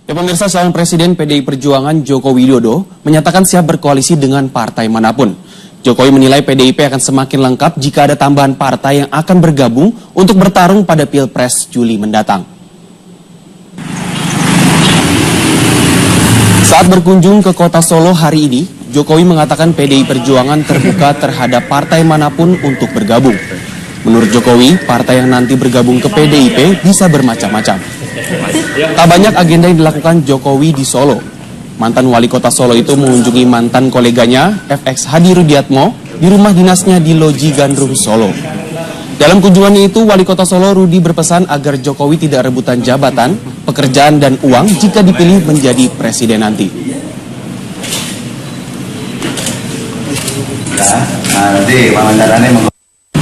Ya pemirsa, calon Presiden PDI Perjuangan Joko Widodo menyatakan siap berkoalisi dengan partai manapun. Jokowi menilai PDIP akan semakin lengkap jika ada tambahan partai yang akan bergabung untuk bertarung pada Pilpres Juli mendatang. Saat berkunjung ke kota Solo hari ini, Jokowi mengatakan PDI Perjuangan terbuka terhadap partai manapun untuk bergabung. Menurut Jokowi, partai yang nanti bergabung ke PDIP bisa bermacam-macam. Tak banyak agenda yang dilakukan Jokowi di Solo. Mantan wali kota Solo itu mengunjungi mantan koleganya, FX Hadi Rudiatmo, di rumah dinasnya di Loji Gandrung, Solo. Dalam kunjungannya itu, wali kota Solo Rudi berpesan agar Jokowi tidak rebutan jabatan, pekerjaan, dan uang jika dipilih menjadi presiden nanti.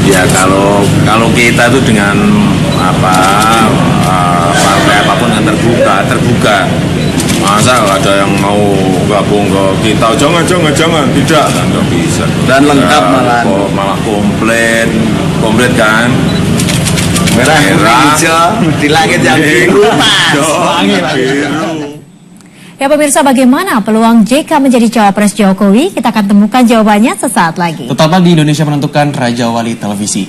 Ya kalau kita tuh dengan partai apapun yang terbuka. Masa ada yang mau gabung ke kita, jangan, tidak, nggak bisa. Dan lengkap malah komplit kan. Merah, hijau, di langit yang biru, Ya pemirsa, bagaimana peluang JK menjadi cawapres Jokowi? Kita akan temukan jawabannya sesaat lagi. Tetaplah di Indonesia Menentukan, Raja Wali Televisi.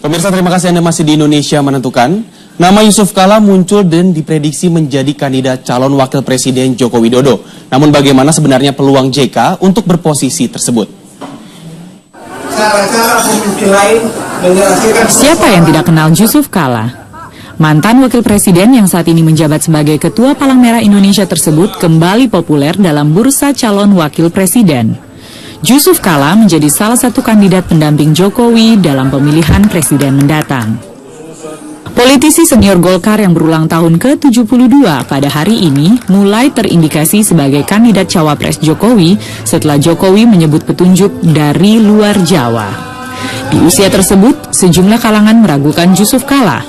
Pemirsa, terima kasih Anda masih di Indonesia Menentukan. Nama Yusuf Kala muncul dan diprediksi menjadi kandidat calon wakil presiden Joko Widodo. Namun bagaimana sebenarnya peluang JK untuk berposisi tersebut? Siapa yang tidak kenal Yusuf Kala? Mantan wakil presiden yang saat ini menjabat sebagai Ketua Palang Merah Indonesia tersebut kembali populer dalam bursa calon wakil presiden. Yusuf Kala menjadi salah satu kandidat pendamping Jokowi dalam pemilihan presiden mendatang. Politisi senior Golkar yang berulang tahun ke-72 pada hari ini mulai terindikasi sebagai kandidat cawapres Jokowi setelah Jokowi menyebut petunjuk dari luar Jawa. Di usia tersebut, sejumlah kalangan meragukan Yusuf Kala.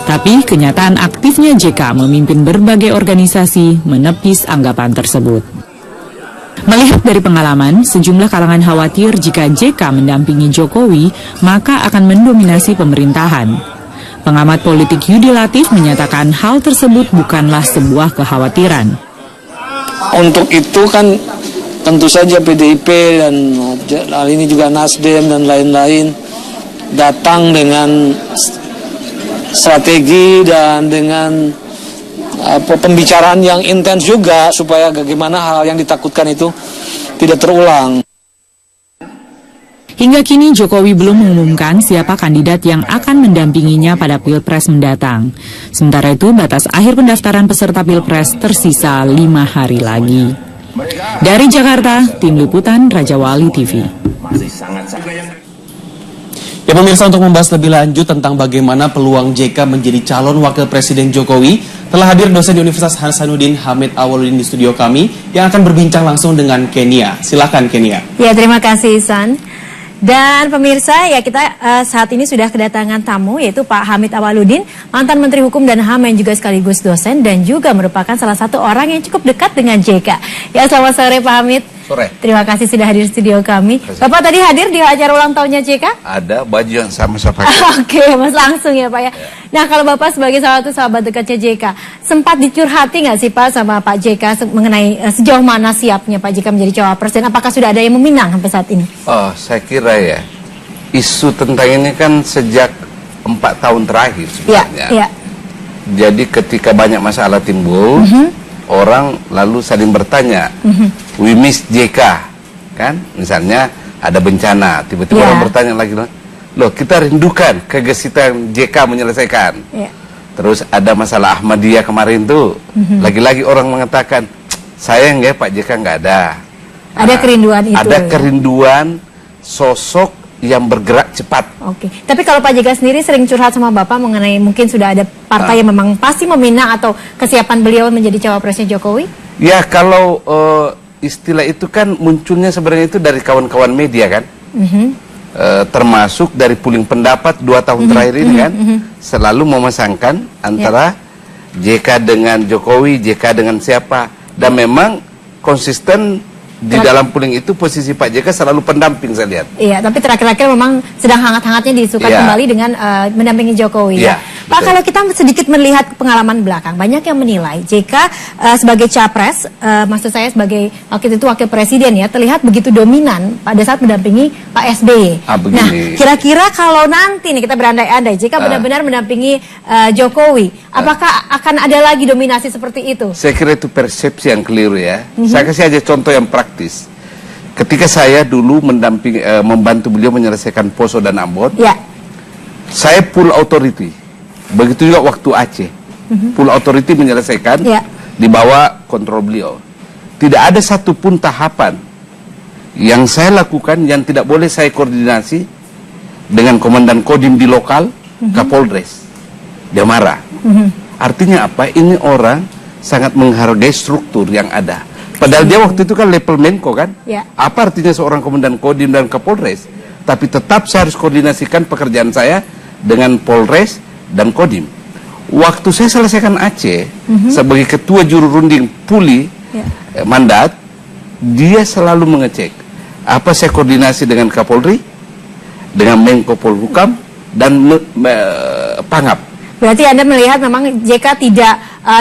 Tapi kenyataan aktifnya JK memimpin berbagai organisasi menepis anggapan tersebut. Melihat dari pengalaman, sejumlah kalangan khawatir jika JK mendampingi Jokowi, maka akan mendominasi pemerintahan. Pengamat politik Yudi Latif menyatakan hal tersebut bukanlah sebuah kekhawatiran. Untuk itu kan tentu saja PDIP dan hal ini juga Nasdem dan lain-lain datang dengan strategi dan dengan pembicaraan yang intens juga supaya bagaimana hal yang ditakutkan itu tidak terulang. Hingga kini Jokowi belum mengumumkan siapa kandidat yang akan mendampinginya pada Pilpres mendatang. Sementara itu batas akhir pendaftaran peserta Pilpres tersisa 5 hari lagi. Dari Jakarta, Tim Liputan Raja Wali TV. Ya pemirsa, untuk membahas lebih lanjut tentang bagaimana peluang JK menjadi calon wakil presiden Jokowi, telah hadir dosen di Universitas Hasanuddin Hamid Awaludin di studio kami yang akan berbincang langsung dengan Kenia. Silakan Kenia. Ya, terima kasih Ihsan. Dan pemirsa, ya kita saat ini sudah kedatangan tamu yaitu Pak Hamid Awaludin, mantan Menteri Hukum dan HAM yang juga sekaligus dosen dan juga merupakan salah satu orang yang cukup dekat dengan JK. Ya, selamat sore Pak Hamid. Sore. Terima kasih sudah hadir di studio kami. Bapak tadi hadir di acara ulang tahunnya JK? Ada baju yang sama saya pakai. Oke, Mas, langsung ya Pak ya. Nah, kalau Bapak sebagai salah satu sahabat dekatnya JK, sempat dicurhati nggak sih Pak sama Pak JK mengenai sejauh mana siapnya Pak JK menjadi cawapres dan apakah sudah ada yang meminang sampai saat ini? Oh, saya kira ya, isu tentang ini kan sejak 4 tahun terakhir sebenarnya. Ya. Jadi ketika banyak masalah timbul, orang lalu saling bertanya, we miss JK, kan? Misalnya ada bencana, tiba-tiba orang bertanya lagi, loh kita rindukan kegesitan JK menyelesaikan. Terus ada masalah Ahmadiyah kemarin tuh, lagi-lagi orang mengatakan, sayang ya Pak JK nggak ada. Ada kerinduan itu. Ada kerinduan sosok yang bergerak cepat. Oke, tapi kalau Pak JK sendiri sering curhat sama Bapak mengenai mungkin sudah ada partai yang memang pasti meminang atau kesiapan beliau menjadi cawapresnya Jokowi? Ya, kalau istilah itu kan munculnya sebenarnya itu dari kawan-kawan media kan, termasuk dari polling pendapat 2 tahun terakhir ini kan, selalu memasangkan antara JK dengan Jokowi, JK dengan siapa, dan memang konsisten di dalam polling itu posisi Pak JK selalu pendamping saya lihat. Iya, tapi terakhir-terakhir memang sedang hangat-hangatnya diisukan kembali dengan mendampingi Jokowi. Ya. Pak, kalau kita sedikit melihat pengalaman belakang, banyak yang menilai JK sebagai capres, maksud saya sebagai waktu itu wakil presiden ya, terlihat begitu dominan pada saat mendampingi Pak SBY. Nah, kira-kira kalau nanti nih kita berandai-andai, JK benar-benar mendampingi Jokowi, apakah akan ada lagi dominasi seperti itu? Saya kira itu persepsi yang keliru ya. Saya kasih aja contoh yang praktis. Ketika saya dulu membantu beliau menyelesaikan Poso dan Ambon, saya full authority. Begitu juga waktu Aceh, full authority menyelesaikan di bawah kontrol beliau. Tidak ada satupun tahapan yang saya lakukan yang tidak boleh saya koordinasi dengan komandan Kodim di lokal, Kapolres. Dia marah. Artinya apa? Ini orang sangat menghargai struktur yang ada. Padahal dia waktu itu kan level Menko kan? Apa artinya seorang komandan Kodim dan Kapolres? Tapi tetap saya harus koordinasikan pekerjaan saya dengan Polres dan Kodim. Waktu saya selesaikan Aceh sebagai ketua juru runding Puli mandat, dia selalu mengecek apa saya koordinasi dengan Kapolri, dengan Menko Polhukam dan Pangap. Berarti Anda melihat memang JK tidak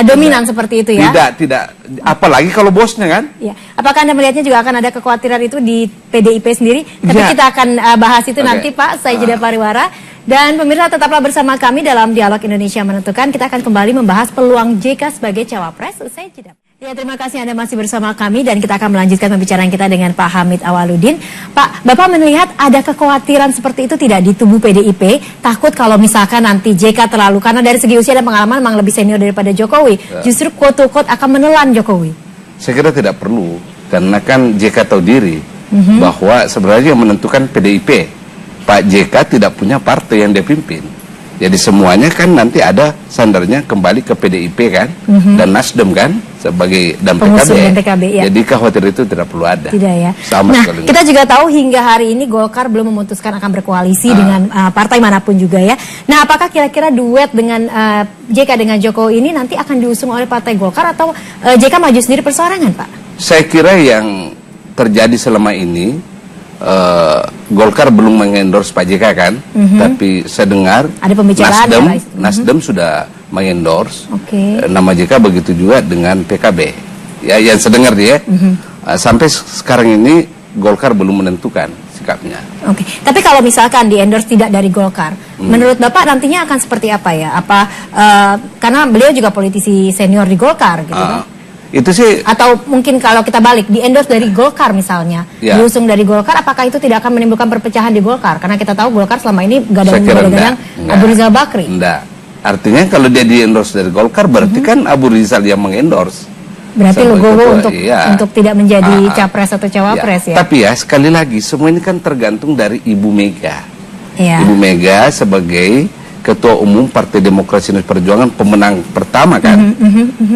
dominan seperti itu ya? Tidak. Apalagi kalau bosnya kan? Ya. Apakah Anda melihatnya juga akan ada kekhawatiran itu di PDIP sendiri? Tapi kita akan bahas itu nanti Pak, saya jeda pariwara. Dan pemirsa tetaplah bersama kami dalam Dialog Indonesia Menentukan. Kita akan kembali membahas peluang JK sebagai cawapres. Usai jeda. Ya, terima kasih Anda masih bersama kami dan kita akan melanjutkan pembicaraan kita dengan Pak Hamid Awaludin. Pak, Bapak melihat ada kekhawatiran seperti itu tidak di tubuh PDIP? Takut kalau misalkan nanti JK terlalu, karena dari segi usia dan pengalaman memang lebih senior daripada Jokowi, justru quote-to-quote akan menelan Jokowi? Saya kira tidak perlu, karena kan JK tahu diri bahwa sebenarnya yang menentukan PDIP. Pak JK tidak punya partai yang dia pimpin. Jadi semuanya kan nanti ada sandarnya kembali ke PDIP kan, dan Nasdem kan sebagai dan PKB. Jadi khawatir itu tidak perlu ada. Tidak ya. Sama sekali. Kita juga tahu hingga hari ini Golkar belum memutuskan akan berkoalisi dengan partai manapun juga ya. Nah, apakah kira-kira duet dengan JK dengan Jokowi ini nanti akan diusung oleh partai Golkar atau JK maju sendiri perseorangan, Pak? Saya kira yang terjadi selama ini Golkar belum mengendorse Pak JK kan, tapi saya dengar ada pembicaraan Nasdem sudah mengendorse nama JK, begitu juga dengan PKB. Ya, yang saya dengar dia. Sampai sekarang ini Golkar belum menentukan sikapnya. Tapi kalau misalkan di-endorse tidak dari Golkar, menurut Bapak nantinya akan seperti apa ya? Apa karena beliau juga politisi senior di Golkar gitu kan? Itu sih, atau mungkin kalau kita balik di-endorse dari Golkar misalnya, diusung dari Golkar, apakah itu tidak akan menimbulkan perpecahan di Golkar? Karena kita tahu Golkar selama ini gadang-gadang Abu Rizal Bakri. Enggak. Artinya kalau dia di-endorse dari Golkar berarti kan Abu Rizal yang mengendorse. Berarti logo untuk tidak menjadi capres atau cawapres ya. Tapi ya sekali lagi semua ini kan tergantung dari Ibu Mega. Ibu Mega sebagai Ketua Umum Partai Demokrasi Indonesia Perjuangan, pemenang pertama kan,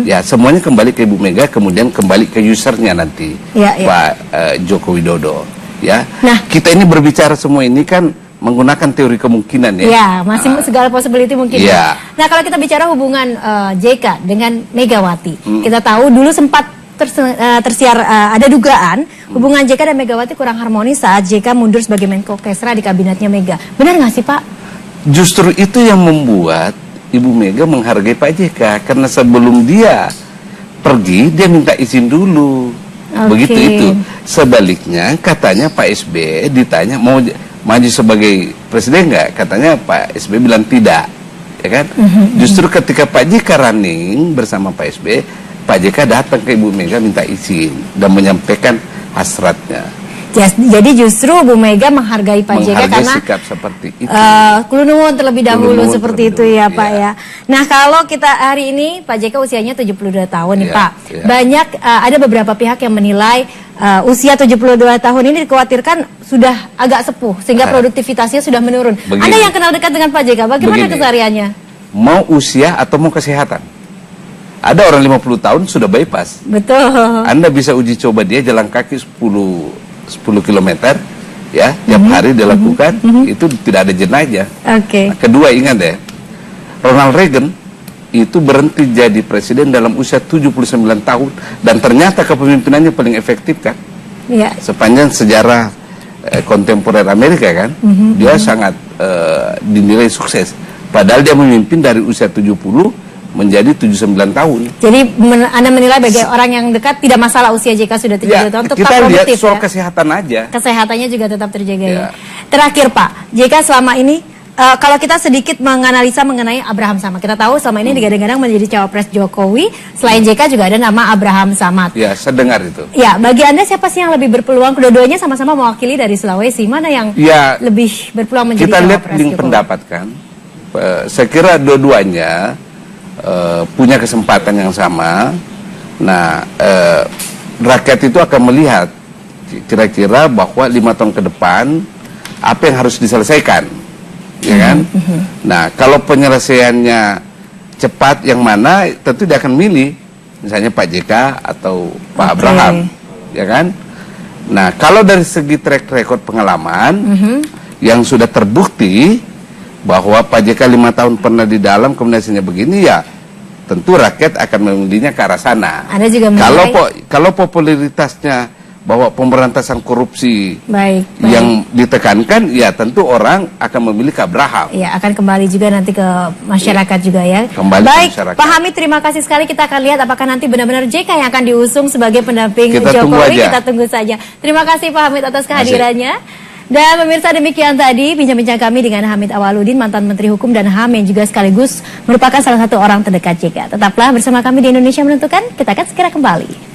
ya semuanya kembali ke Ibu Mega, kemudian kembali ke usernya nanti, Pak Joko Widodo. Ya, nah kita ini berbicara semua ini kan menggunakan teori kemungkinan ya. Ya, masih segala possibility mungkin. Ya. Nah kalau kita bicara hubungan JK dengan Megawati, kita tahu dulu sempat tersiar ada dugaan hubungan JK dan Megawati kurang harmonis saat JK mundur sebagai Menko Kesra di kabinetnya Mega. Benar nggak sih Pak? Justru itu yang membuat Ibu Mega menghargai Pak JK, karena sebelum dia pergi dia minta izin dulu. Begitu itu. Sebaliknya katanya Pak SB ditanya mau maju sebagai presiden nggak, katanya Pak SB bilang tidak, ya kan? Justru ketika Pak JK running bersama Pak SB, Pak JK datang ke Ibu Mega minta izin dan menyampaikan hasratnya. Jadi justru Bu Mega menghargai Pak JK karena sikap seperti itu. Kulunungun terlebih dahulu seperti itu ya Pak ya. Nah kalau kita hari ini Pak JK usianya 72 tahun nih Pak. Banyak ada beberapa pihak yang menilai usia 72 tahun ini dikhawatirkan sudah agak sepuh sehingga produktivitasnya sudah menurun. Anda yang kenal dekat dengan Pak JK, bagaimana kesehariannya? Mau usia atau mau kesehatan? Ada orang 50 tahun sudah bypass. Betul. Anda bisa uji coba dia jalan kaki 10 km ya, tiap hari dilakukan, itu tidak ada jenazah. Nah, kedua ingat ya, Ronald Reagan itu berhenti jadi presiden dalam usia 79 tahun dan ternyata kepemimpinannya paling efektif kan. Sepanjang sejarah kontemporer Amerika kan, dia sangat dinilai sukses. Padahal dia memimpin dari usia 70 menjadi 79 tahun. Jadi Anda menilai bagi orang yang dekat tidak masalah usia JK sudah 70 tahun, tetap kita lihat produktif soal ya. kesehatan aja. Kesehatannya juga tetap terjaga ya. Ya. Terakhir Pak, JK selama ini kalau kita sedikit menganalisa mengenai Abraham Samad, kita tahu selama ini digadang-gadang menjadi cawapres Jokowi. Selain JK juga ada nama Abraham Samad. Ya, saya dengar itu. Ya, bagi Anda siapa sih yang lebih berpeluang? Kedua-duanya sama-sama mewakili dari Sulawesi. Mana yang Ya, lebih berpeluang menjadi kita lihat cawapres link Jokowi? pendapat kan. Saya kira dua-duanya punya kesempatan yang sama. Nah, rakyat itu akan melihat kira-kira bahwa 5 tahun ke depan apa yang harus diselesaikan, ya kan? Nah, kalau penyelesaiannya cepat yang mana, tentu dia akan milih, misalnya Pak JK atau Pak Abraham, ya kan? Nah, kalau dari segi track record pengalaman yang sudah terbukti bahwa Pak JK 5 tahun pernah di dalam, kemudian hasilnya begini, ya tentu rakyat akan memilihnya ke arah sana. Anda juga menilai... Kalau popularitasnya bahwa pemberantasan korupsi baik. yang ditekankan, ya tentu orang akan memilih ke Abraham. Ya, akan kembali juga nanti ke masyarakat juga ya. Kembali baik, ke masyarakat. Pak Hamid, terima kasih sekali. Kita akan lihat apakah nanti benar-benar JK yang akan diusung sebagai pendamping Kita tunggu Jokowi. aja. Kita tunggu saja. Terima kasih Pak Hamid atas kehadirannya. Dan pemirsa, demikian tadi bincang-bincang kami dengan Hamid Awaludin, mantan Menteri Hukum dan HAM yang juga sekaligus merupakan salah satu orang terdekat JK. Tetaplah bersama kami di Indonesia Menentukan. Kita akan segera kembali.